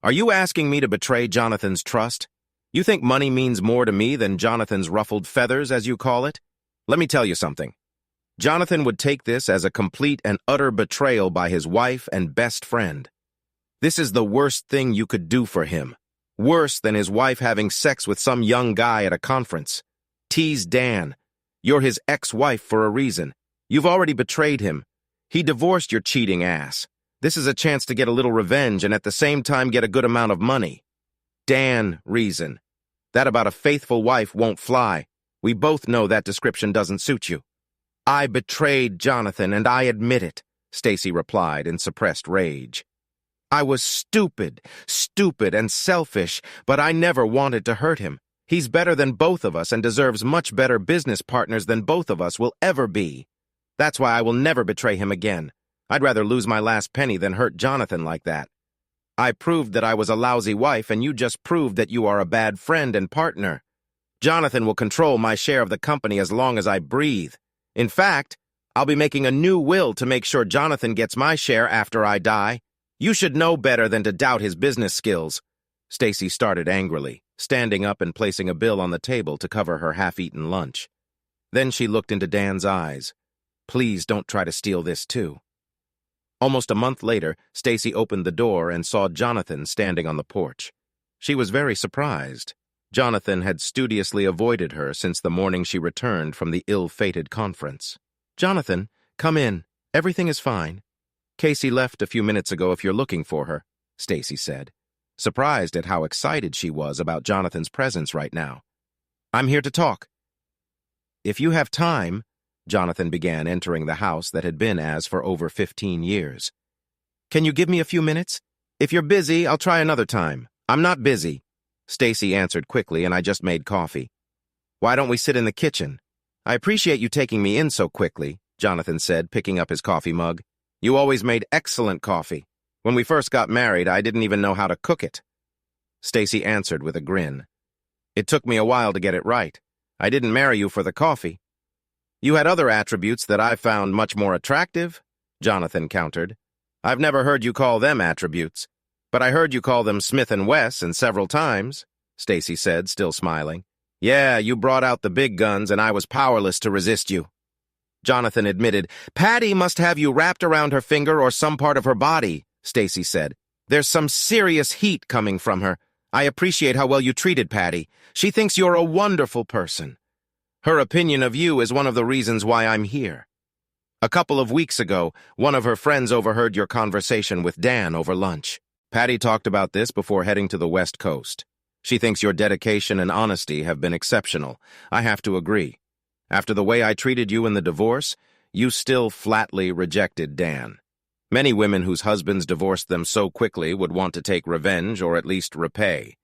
Are you asking me to betray Jonathan's trust? You think money means more to me than Jonathan's ruffled feathers, as you call it? Let me tell you something. Jonathan would take this as a complete and utter betrayal by his wife and best friend. This is the worst thing you could do for him. Worse than his wife having sex with some young guy at a conference. Tease Dan. You're his ex-wife for a reason. You've already betrayed him. He divorced your cheating ass. This is a chance to get a little revenge and at the same time get a good amount of money. Dan reason. That about a faithful wife won't fly. We both know that description doesn't suit you. I betrayed Jonathan, and I admit it, Stacy replied in suppressed rage. I was stupid and selfish, but I never wanted to hurt him. He's better than both of us and deserves much better business partners than both of us will ever be. That's why I will never betray him again. I'd rather lose my last penny than hurt Jonathan like that. I proved that I was a lousy wife, and you just proved that you are a bad friend and partner. Jonathan will control my share of the company as long as I breathe. In fact, I'll be making a new will to make sure Jonathan gets my share after I die. You should know better than to doubt his business skills. Stacy started angrily, standing up and placing a bill on the table to cover her half-eaten lunch. Then she looked into Dan's eyes. Please don't try to steal this too. Almost a month later, Stacy opened the door and saw Jonathan standing on the porch. She was very surprised. Jonathan had studiously avoided her since the morning she returned from the ill-fated conference. Jonathan, come in. Everything is fine. Casey left a few minutes ago if you're looking for her, Stacy said, surprised at how excited she was about Jonathan's presence right now. I'm here to talk. If you have time, Jonathan began entering the house that had been as for over 15 years. Can you give me a few minutes? If you're busy, I'll try another time. I'm not busy, Stacy answered quickly, and I just made coffee. Why don't we sit in the kitchen? I appreciate you taking me in so quickly, Jonathan said, picking up his coffee mug. You always made excellent coffee. When we first got married, I didn't even know how to cook it. Stacy answered with a grin. It took me a while to get it right. I didn't marry you for the coffee. You had other attributes that I found much more attractive, Jonathan countered. I've never heard you call them attributes, but I heard you call them Smith & Wesson several times, Stacy said, still smiling. Yeah, you brought out the big guns and I was powerless to resist you. Jonathan admitted. Patty must have you wrapped around her finger or some part of her body, Stacy said. There's some serious heat coming from her. I appreciate how well you treated Patty. She thinks you're a wonderful person. Her opinion of you is one of the reasons why I'm here. A couple of weeks ago, one of her friends overheard your conversation with Dan over lunch. Patty talked about this before heading to the West Coast. She thinks your dedication and honesty have been exceptional. I have to agree. After the way I treated you in the divorce, you still flatly rejected Dan. Many women whose husbands divorced them so quickly would want to take revenge or at least repay.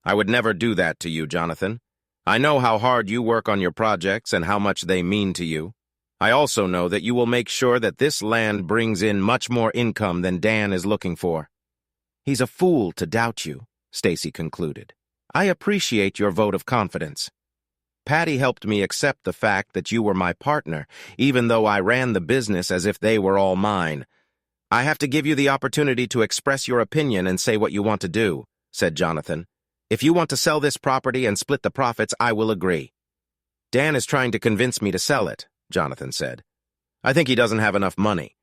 I would never do that to you, Jonathan. I know how hard you work on your projects and how much they mean to you. I also know that you will make sure that this land brings in much more income than Dan is looking for. He's a fool to doubt you, Stacy concluded. I appreciate your vote of confidence. Patty helped me accept the fact that you were my partner, even though I ran the business as if they were all mine. I have to give you the opportunity to express your opinion and say what you want to do, said Jonathan. If you want to sell this property and split the profits, I will agree. Dan is trying to convince me to sell it, Jonathan said. I think he doesn't have enough money.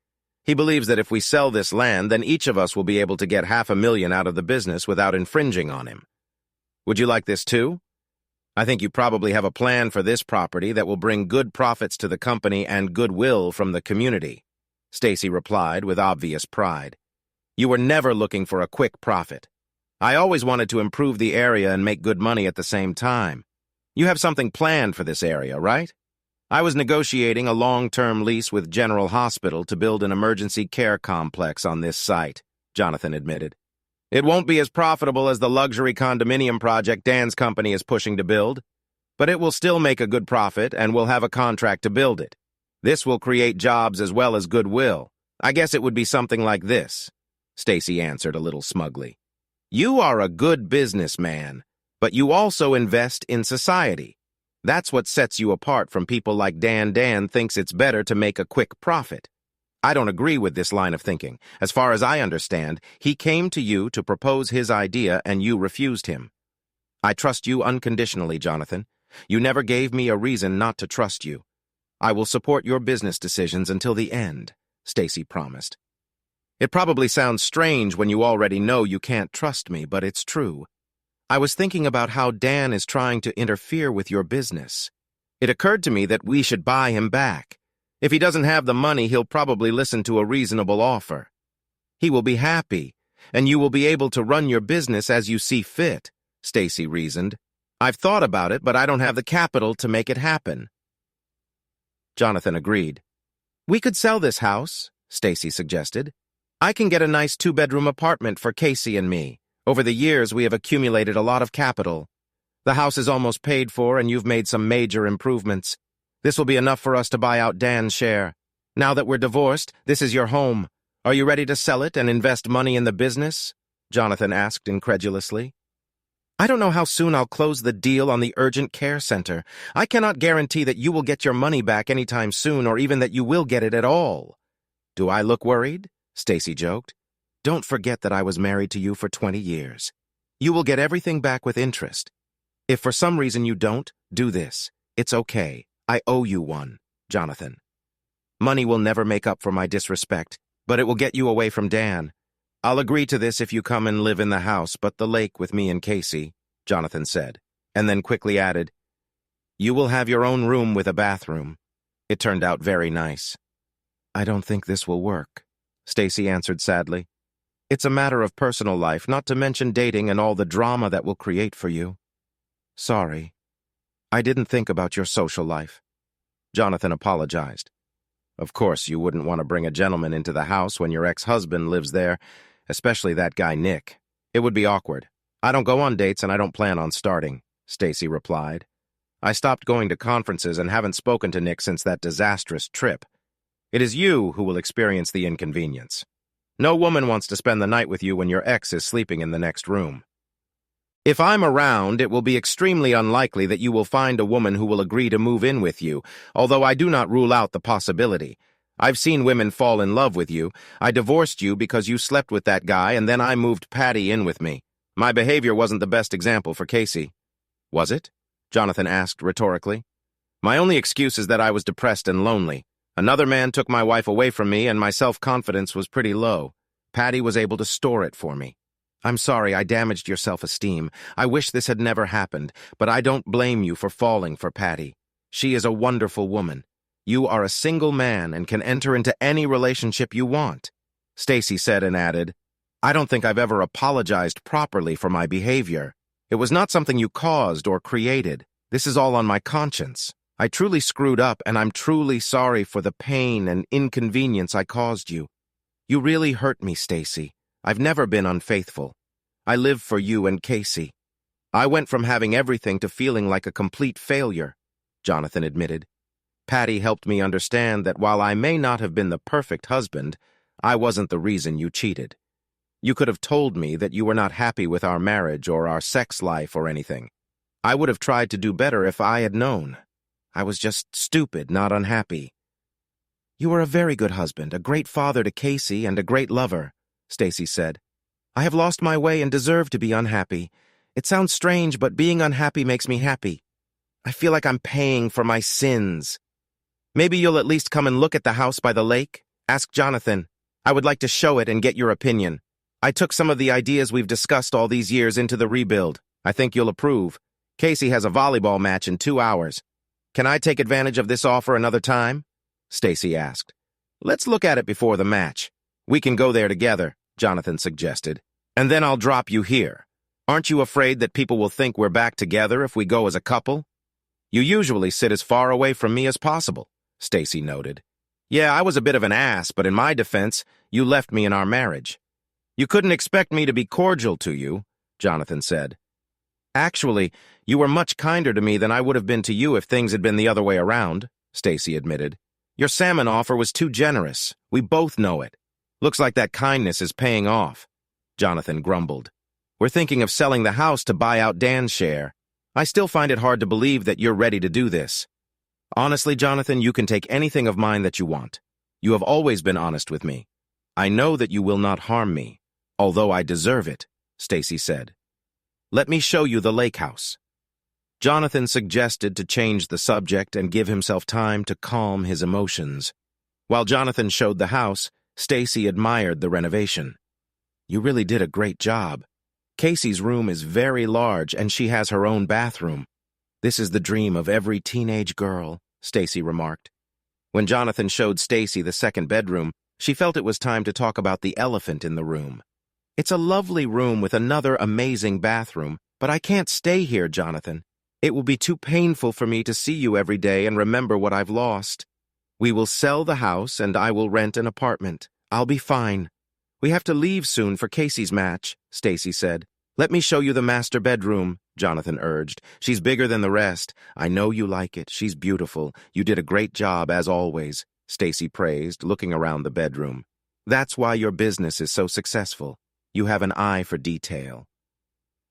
He believes that if we sell this land, then each of us will be able to get $500,000 out of the business without infringing on him. Would you like this too? I think you probably have a plan for this property that will bring good profits to the company and goodwill from the community, Stacy replied with obvious pride. You were never looking for a quick profit. I always wanted to improve the area and make good money at the same time. You have something planned for this area, right? I was negotiating a long-term lease with General Hospital to build an emergency care complex on this site, Jonathan admitted. It won't be as profitable as the luxury condominium project Dan's company is pushing to build, but it will still make a good profit and we'll have a contract to build it. This will create jobs as well as goodwill. I guess it would be something like this, Stacy answered a little smugly. You are a good businessman, but you also invest in society. That's what sets you apart from people like Dan. Dan thinks it's better to make a quick profit. I don't agree with this line of thinking. As far as I understand, he came to you to propose his idea and you refused him. I trust you unconditionally, Jonathan. You never gave me a reason not to trust you. I will support your business decisions until the end, Stacy promised. It probably sounds strange when you already know you can't trust me, but it's true. I was thinking about how Dan is trying to interfere with your business. It occurred to me that we should buy him back. If he doesn't have the money, he'll probably listen to a reasonable offer. He will be happy, and you will be able to run your business as you see fit, Stacy reasoned. I've thought about it, but I don't have the capital to make it happen. Jonathan agreed. We could sell this house, Stacy suggested. I can get a nice 2-bedroom apartment for Casey and me. Over the years, we have accumulated a lot of capital. The house is almost paid for, and you've made some major improvements. This will be enough for us to buy out Dan's share. Now that we're divorced, this is your home. Are you ready to sell it and invest money in the business? Jonathan asked incredulously. I don't know how soon I'll close the deal on the urgent care center. I cannot guarantee that you will get your money back anytime soon or even that you will get it at all. Do I look worried? Stacy joked. Don't forget that I was married to you for 20 years. You will get everything back with interest. If for some reason you don't, do this. It's okay. I owe you one, Jonathan. Money will never make up for my disrespect, but it will get you away from Dan. I'll agree to this if you come and live in the house, but the lake with me and Casey, Jonathan said, and then quickly added, You will have your own room with a bathroom. It turned out very nice. I don't think this will work, Stacy answered sadly. It's a matter of personal life, not to mention dating and all the drama that will create for you. Sorry. I didn't think about your social life. Jonathan apologized. Of course, you wouldn't want to bring a gentleman into the house when your ex-husband lives there, especially that guy Nick. It would be awkward. I don't go on dates and I don't plan on starting, Stacy replied. I stopped going to conferences and haven't spoken to Nick since that disastrous trip. It is you who will experience the inconvenience. No woman wants to spend the night with you when your ex is sleeping in the next room. If I'm around, it will be extremely unlikely that you will find a woman who will agree to move in with you, although I do not rule out the possibility. I've seen women fall in love with you. I divorced you because you slept with that guy, and then I moved Patty in with me. My behavior wasn't the best example for Casey. Was it? Jonathan asked rhetorically. My only excuse is that I was depressed and lonely. Another man took my wife away from me, and my self-confidence was pretty low. Patty was able to store it for me. I'm sorry I damaged your self-esteem. I wish this had never happened, but I don't blame you for falling for Patty. She is a wonderful woman. You are a single man and can enter into any relationship you want. Stacy said and added, I don't think I've ever apologized properly for my behavior. It was not something you caused or created. This is all on my conscience. I truly screwed up, and I'm truly sorry for the pain and inconvenience I caused you. You really hurt me, Stacy. I've never been unfaithful. I live for you and Casey. I went from having everything to feeling like a complete failure, Jonathan admitted. Patty helped me understand that while I may not have been the perfect husband, I wasn't the reason you cheated. You could have told me that you were not happy with our marriage or our sex life or anything. I would have tried to do better if I had known. I was just stupid, not unhappy. You were a very good husband, a great father to Casey, and a great lover, Stacy said. I have lost my way and deserve to be unhappy. It sounds strange, but being unhappy makes me happy. I feel like I'm paying for my sins. Maybe you'll at least come and look at the house by the lake? Ask Jonathan. I would like to show it and get your opinion. I took some of the ideas we've discussed all these years into the rebuild. I think you'll approve. Casey has a volleyball match in 2 hours. Can I take advantage of this offer another time? Stacy asked. Let's look at it before the match. We can go there together, Jonathan suggested. And then I'll drop you here. Aren't you afraid that people will think we're back together if we go as a couple? You usually sit as far away from me as possible, Stacy noted. Yeah, I was a bit of an ass, but in my defense, you left me in our marriage. You couldn't expect me to be cordial to you, Jonathan said. Actually, you were much kinder to me than I would have been to you if things had been the other way around, Stacy admitted. Your salmon offer was too generous. We both know it. Looks like that kindness is paying off, Jonathan grumbled. We're thinking of selling the house to buy out Dan's share. I still find it hard to believe that you're ready to do this. Honestly, Jonathan, you can take anything of mine that you want. You have always been honest with me. I know that you will not harm me, although I deserve it, Stacy said. Let me show you the lake house. Jonathan suggested to change the subject and give himself time to calm his emotions. While Jonathan showed the house, Stacy admired the renovation. You really did a great job. Casey's room is very large and she has her own bathroom. This is the dream of every teenage girl, Stacy remarked. When Jonathan showed Stacy the second bedroom, she felt it was time to talk about the elephant in the room. It's a lovely room with another amazing bathroom, but I can't stay here, Jonathan. It will be too painful for me to see you every day and remember what I've lost. We will sell the house and I will rent an apartment. I'll be fine. We have to leave soon for Casey's match, Stacy said. Let me show you the master bedroom, Jonathan urged. She's bigger than the rest. I know you like it. She's beautiful. You did a great job, as always, Stacy praised, looking around the bedroom. That's why your business is so successful. You have an eye for detail.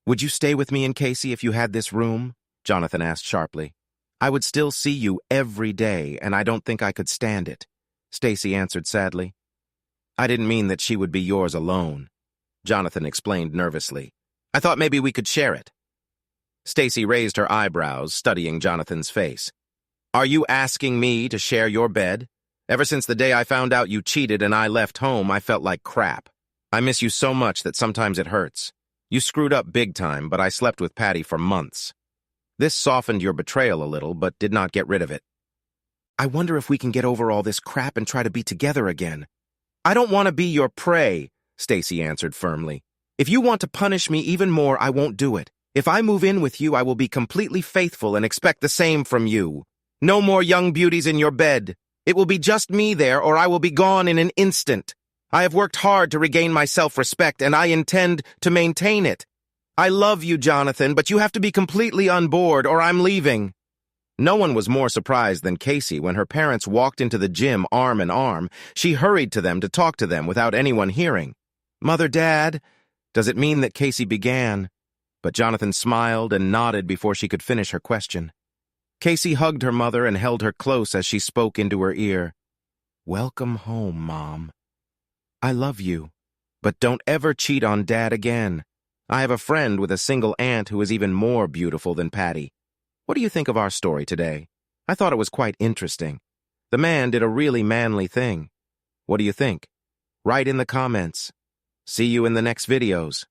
Would you stay with me and Casey if you had this room? Jonathan asked sharply. I would still see you every day, and I don't think I could stand it, Stacy answered sadly. I didn't mean that she would be yours alone, Jonathan explained nervously. I thought maybe we could share it. Stacy raised her eyebrows, studying Jonathan's face. Are you asking me to share your bed? Ever since the day I found out you cheated and I left home, I felt like crap. I miss you so much that sometimes it hurts. You screwed up big time, but I slept with Patty for months. This softened your betrayal a little, but did not get rid of it. I wonder if we can get over all this crap and try to be together again. I don't want to be your prey, Stacy answered firmly. If you want to punish me even more, I won't do it. If I move in with you, I will be completely faithful and expect the same from you. No more young beauties in your bed. It will be just me there, or I will be gone in an instant. I have worked hard to regain my self-respect, and I intend to maintain it. I love you, Jonathan, but you have to be completely on board, or I'm leaving. No one was more surprised than Casey when her parents walked into the gym arm in arm. She hurried to them to talk to them without anyone hearing. Mother, Dad, does it mean that Casey began? But Jonathan smiled and nodded before she could finish her question. Casey hugged her mother and held her close as she spoke into her ear. Welcome home, Mom. I love you, but don't ever cheat on Dad again. I have a friend with a single aunt who is even more beautiful than Patty. What do you think of our story today? I thought it was quite interesting. The man did a really manly thing. What do you think? Write in the comments. See you in the next videos.